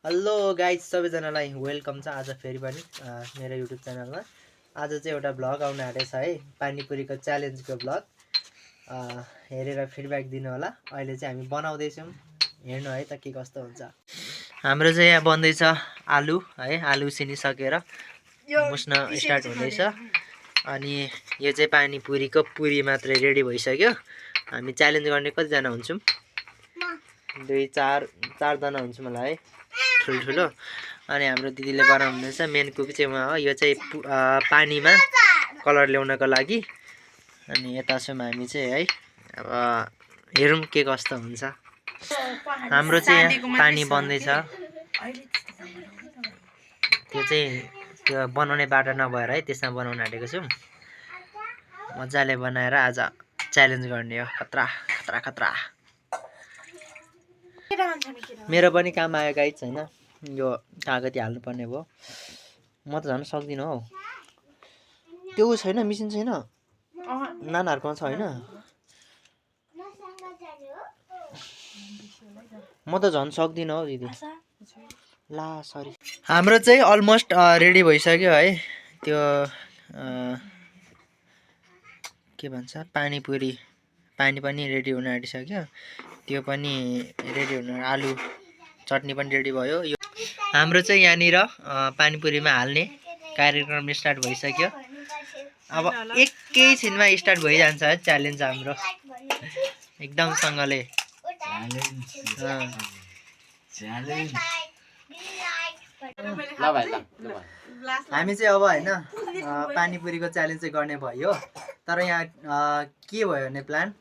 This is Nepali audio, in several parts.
हेलो गाइज सबैजनालाई वेलकम छ आज फेरि पनि मेरो युट्युब च्यानलमा। आज चाहिँ एउटा भ्लग आउन आँटेछ है, पानीपुरीको च्यालेन्जको भ्लग। हेरेर फिडब्याक दिनु होला। अहिले चाहिँ हामी बनाउँदैछौँ, हेर्नु है त के कस्तो हुन्छ। हाम्रो चाहिँ यहाँ बन्दैछ आलु है, आलु उसिनिसकेर मुस्न स्टार्ट हुँदैछ। अनि यो चाहिँ पानीपुरीको पुरी मात्रै रेडी भइसक्यो। हामी च्यालेन्ज गर्ने कतिजना हुन्छौँ? 4जना हुन्छौँ होला है, ठुल्ठुलो। अनि हाम्रो दिदीले बनाउनुहुनेछ, मेन कुक चाहिँ उहाँ हो। यो चाहिँ पानीमा कलर ल्याउनको लागि। अनि यता छौँ हामी चाहिँ है, अब हेरौँ के कस्तो हुन्छ। हाम्रो चाहिँ यहाँ पानी बन्दैछ, त्यो चाहिँ त्यो बनाउने बाटो नभएर है त्यसमा बनाउन आँटेको छौँ। मजाले बनाएर आज च्यालेन्ज गर्ने हो, खतरा खतरा खतरा। मेरो पनि काम आयो गाइज होइन, यो कागती हाल्नुपर्ने भयो। म त झन् सक्दिनँ हौ, त्यो छैन, मिसिन छैन, नानाहरूकोमा छ होइन। म त झन् सक्दिनँ हौ दिदी, ला सरी। हाम्रो चाहिँ अलमोस्ट रेडी भइसक्यो है, त्यो के भन्छ पानीपुरी, पानी पनि रेडी हुन आँटिसक्यो, त्यो पनि रेडी हुन, आलु चटनी पनि रेडी भयो। यो हाम्रो चाहिँ यहाँनिर पानीपुरीमा हाल्ने कार्यक्रम स्टार्ट भइसक्यो। अब एकैछिनमा स्टार्ट भइजान्छ है च्यालेन्ज हाम्रो, एकदमसँगले। हामी चाहिँ अब होइन पानीपुरीको च्यालेन्ज चाहिँ गर्ने भयो। तर यहाँ के भयो भने प्लान,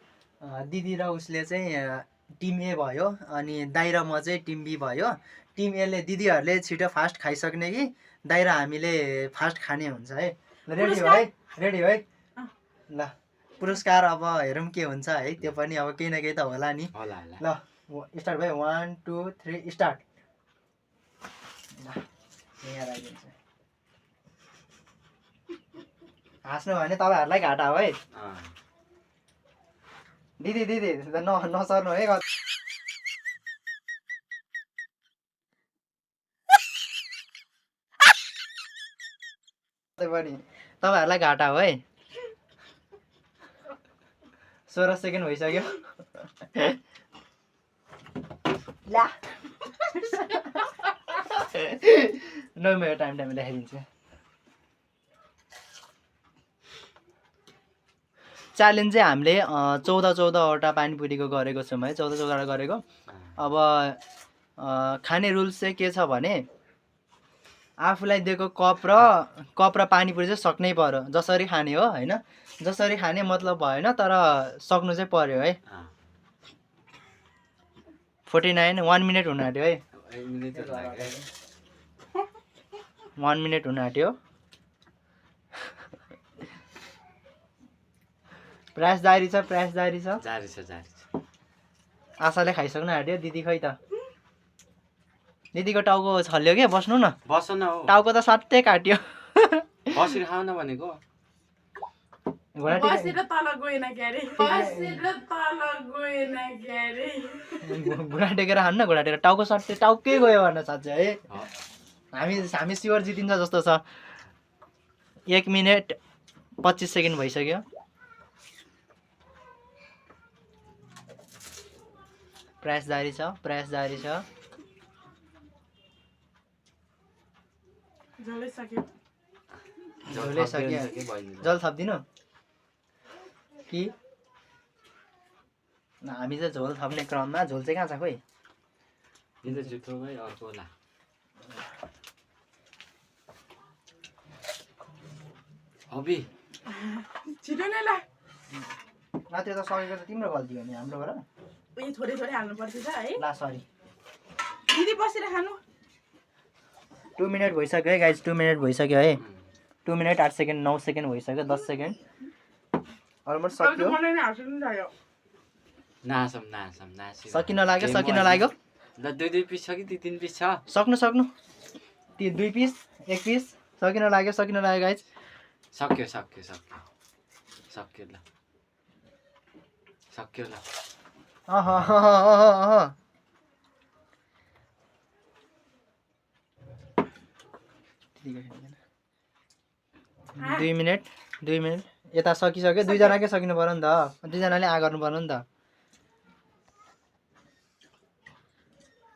दिदी र उसले चाहिँ टिम ए भयो, अनि दाइ र म चाहिँ टिम बी भयो। टिम एले दिदीहरूले छिटो फास्ट खाइसक्ने कि दाइ र हामीले फास्ट खाने हुन्छ है। रेडी हो है, रेडी हो है। ल पुरस्कार अब हेरौँ के हुन्छ है, त्यो पनि अब केही न केही त होला नि। ल स्टार्ट भयो, 1 2 3 स्टार्ट। हाँस्नु भने तपाईँहरूलाई घाटा हो है। दिदी दिदी नसर्नु है। पनि तपाईँहरूलाई घाटा हो है। 16 सेकेन्ड भइसक्यो। ला न मेरो टाइम देखाइदिन्छु। च्यालेन्ज चाहिँ हामीले 14-14वटा पानीपुरीको गरेको छौँ है, 14-14वटा गरेको। अब खाने रुल्स चाहिँ के छ भने, आफूलाई दिएको कप र पानीपुरी चाहिँ सक्नै पर्यो, जसरी खाने हो होइन। जसरी खाने मतलब भएन, तर सक्नु चाहिँ पर्यो है। 49 1 मिनट हुन आँट्यो है, 1 मिनट हुन आँट्यो। प्रयास जारी छ, प्रयास जारी छ, जारी छ। आशाले खाइसक्नु आँट्यो, दिदी खै त। दिदीको टाउको छल्यो क्या, बस्नु न, बस्नु न, टाउको त सट्टै काट्यो। बसेर खाऊ न भनेको, बसेर तल गएन के अरे, बसेर तल गएन के अरे। घुँडा टेकेर खानु न, घुँडा टेकेर, टाउको सट्टै टाउकै गयो भने साँच्चै है। हामी स्योर जितिन्छ जस्तो छ। 1 मिनट 25 सेकेन्ड भइसक्यो। प्रयास जारी छ, प्रयास जारी छ। झोलै सक्यो, जल थप्दिनु कि हामी चाहिँ झोल थप्ने क्रममा, झोल चाहिँ कहाँ छ खोइ, अर्को ला। हबी छिटो नै ला, त्यो त सकेको त तिम्रो गल्ती हो नि, हाम्रोबाट थोरै थोरै हाल्नु पर्छ है। ला सरी दिदी, बसेर खानु। 2 मिनट भइसक्यो है गाइज, 2 मिनट भइसक्यो है। 2 मिनट 8 सेकेन्ड 9 सेकेन्ड भइसक्यो, 10 सेकेन्ड अलमोस्ट सक्यो। सकिन लाग्यो, सकिन लाग्यो। ल 2 पिस छ कि 3 पिस छ, सक्नु 2 पिस 1 पिस, सकिन लाग्यो गाइज। सक्यो ल, सक्यो ल। 2 मिनेट यता सकिसक्यो दुईजनाकै सकिनु पर्यो नि त दुईजनाले गर्नु पर्यो नि त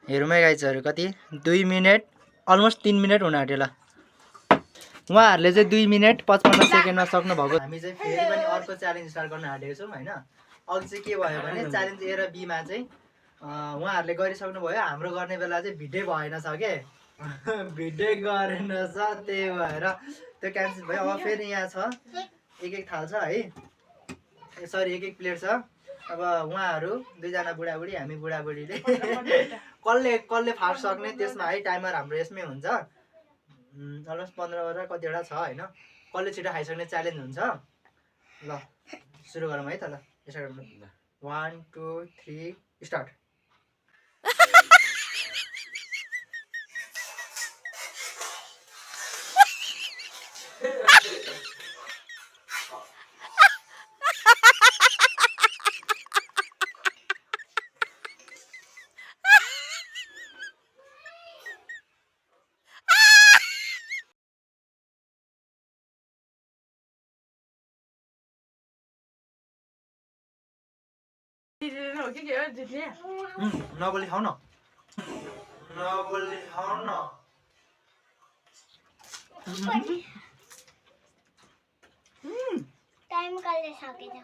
हेरौँ है गाइजहरू कति 2 मिनेट अलमोस्ट 3 मिनेट हुन आँट्यो ल उहाँहरूले चाहिँ 2 मिनेट 55 सेकेन्डमा सक्नु भएको हामी चाहिँ फेरि पनि अर्को च्यालेन्ज स्टार्ट गर्न आँटेको छौँ हैन अघि चाहिँ के भयो भने च्यालेन्ज ए र बी मा चाहिँ उहाँहरूले गरिसक्नु भयो हाम्रो गर्ने बेला चाहिँ भिडै भएन छ के भिडै गरेन छ त्यही भएर त्यो क्यान्सल भयो अब फेरि यहाँ छ एक थाल छ है सरी एक प्लेट छ अब उहाँहरू दुईजना बुढाबुढी हामी बुढाबुढीले कसले फास्ट सक्ने त्यसमा है टाइमर हाम्रो यसमै हुन्छ अलमोस्ट 15 कतिवटा छ हैन कसले छिटो खाइसक्ने च्यालेन्ज हुन्छ ल सुरु गरौँ है त ल 1 2 3 स्टार्ट नबोली खाऊ न टाइम कहिले सकिन्छ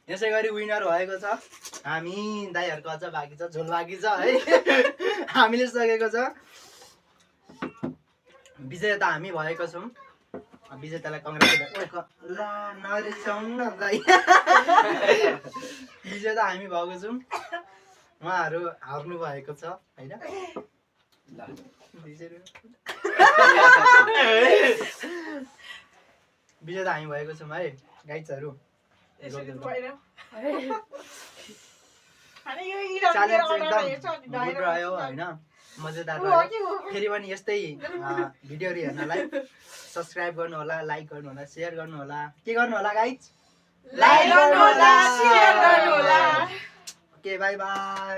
यसै गरी विनर भएको छ हामी दाइहरुको अझ बाँकी छ झोल बाँकी छ है हामीले सकेको छ विजेता हामी भएको छौं विजेतालाई कङ्ग्रेचुलेसन ल नरिसाउनु न दाइ विजेता हामी भएको छौं उहाँहरु हार्नु भएको छ हैन ल विजेता हामी भएको छौं है गाइजहरु रह्यो हैन मजेदार रह्यो फेरि पनि यस्तै भिडियोहरु हेर्नलाई सब्स्क्राइब गर्नु होला लाइक गर्नु होला शेयर गर्नु होला के गर्नु होला गाइज लाइक गर्नु होला शेयर गर्नु होला ओके बाइ बाइ